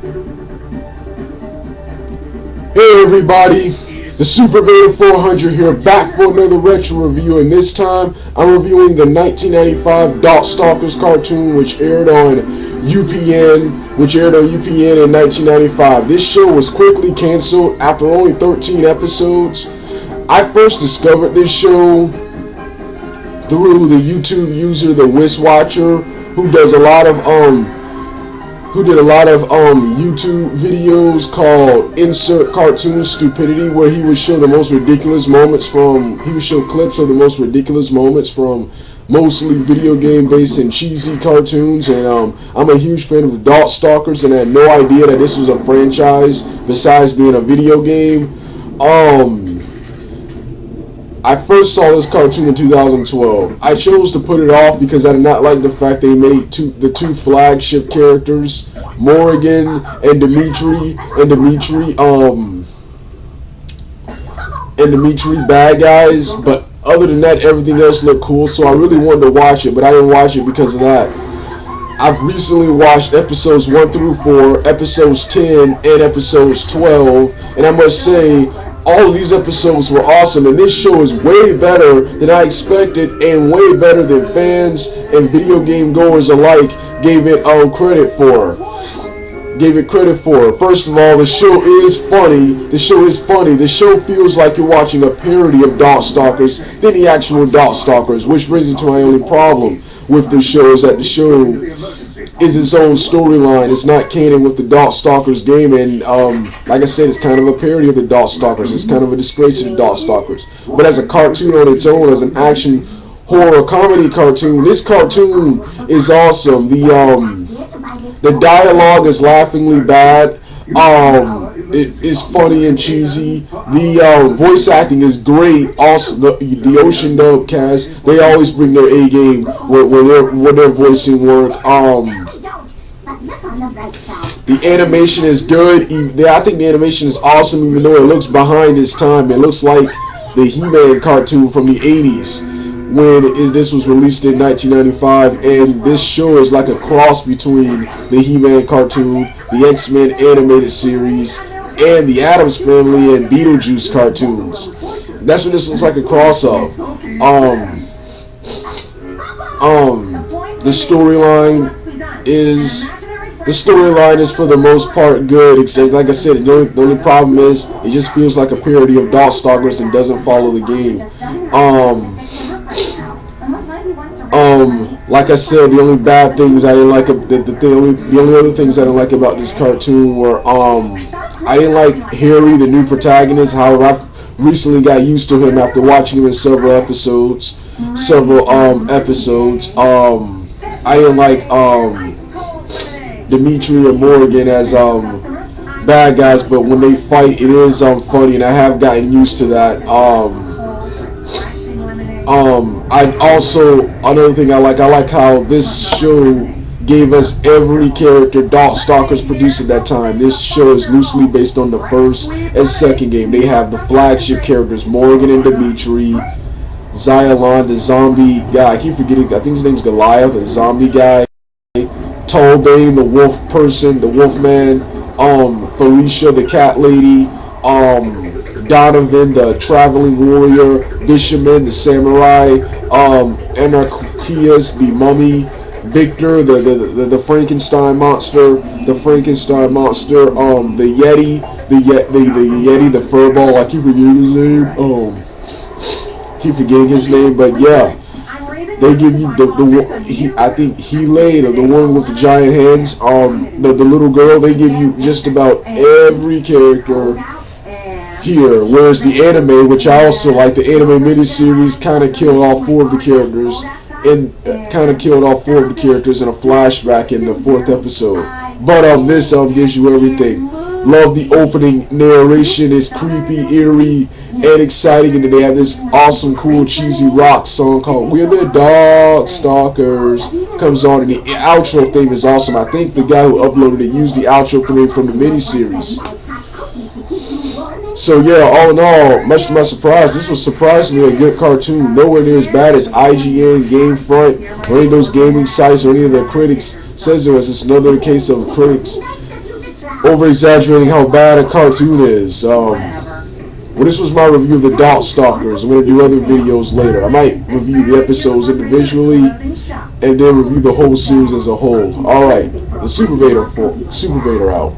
Hey everybody, the Super Beta 400 here, back for another retro review, and this time I'm reviewing the 1995 Darkstalkers cartoon, which aired on UPN in 1995. This show was quickly canceled after only 13 episodes. I first discovered this show through the YouTube user, the Wiz Watcher, who did a lot of YouTube videos called Insert Cartoon Stupidity, where he would show the most ridiculous moments he would show clips of the most ridiculous moments from mostly video game based and cheesy cartoons. And I'm a huge fan of the Darkstalkers, and I had no idea that this was a franchise besides being a video game. I first saw this cartoon in 2012. I chose to put it off because I did not like the fact they made the two flagship characters, Morgan and Dimitri, bad guys. But other than that, everything else looked cool, so I really wanted to watch it, but I didn't watch it because of that. I've recently watched episodes 1 through 4, episodes 10, and episodes 12, and I must say, all of these episodes were awesome, and this show is way better than I expected, and way better than fans and video game goers alike gave it credit for. First of all, the show is funny. The show feels like you're watching a parody of Darkstalkers than the actual Darkstalkers, which brings me to my only problem with the show, is that the show is its own storyline. It's not canon with the Darkstalkers game, and like I said, it's kind of a parody of the Darkstalkers. It's kind of a disgrace to the Darkstalkers. But as a cartoon on its own, as an action horror comedy cartoon, this cartoon is awesome. The dialogue is laughingly bad. It is funny and cheesy. The voice acting is great. Also, the Ocean Dub cast, they always bring their A game when they're voicing work. The animation is good. I think the animation is awesome, even though it looks behind its time. It looks like the He-Man cartoon from the 80s when this was released in 1995, and this show is like a cross between the He-Man cartoon, the X-Men animated series, and the Addams Family and Beetlejuice cartoons. That's what this looks like, a cross of. The storyline is for the most part good, except, like I said, the only problem is it just feels like a parody of Darkstalkers and doesn't follow the game. Like I said, the only bad things I didn't like, the only other things I didn't like about this cartoon were, I didn't like Harry, the new protagonist. However, I recently got used to him after watching him in several episodes. I didn't like Dimitri and Morgan as bad guys, but when they fight, it is funny, and I have gotten used to that. Another thing I like how this show gave us every character Darkstalkers produced at that time. This show is loosely based on the first and second game. They have the flagship characters, Morgan and Dimitri, Xylon, the zombie guy, I keep forgetting, I think his name's Goliath, the zombie guy, Tallbane, the wolf person, the wolf man, Felicia, the cat lady, Donovan, the traveling warrior, Bishaman, the samurai, Anarchias, the mummy, Victor, the Frankenstein monster, the Yeti, the furball. I keep forgetting his name, but yeah, they give you I think Hele, the one with the giant hands, the little girl. They give you just about every character here, whereas the anime, which I also like, the anime miniseries kind of killed all four of the characters in a flashback in the 4th episode. But this gives you everything. Love the opening narration. Is creepy, eerie, and exciting, and then they have this awesome, cool, cheesy rock song called "We're the Darkstalkers" comes on, and the outro theme is awesome. I think the guy who uploaded it used the outro theme from the miniseries. So yeah, all in all, much to my surprise, this was surprisingly a good cartoon. Nowhere near as bad as IGN, Gamefront, or any of those gaming sites or any of the critics says it was. It's another case of critics over-exaggerating how bad a cartoon is. Well, this was my review of the Darkstalkers. I'm going to do other videos later. I might review the episodes individually and then review the whole series as a whole. Alright, the Super Vader out.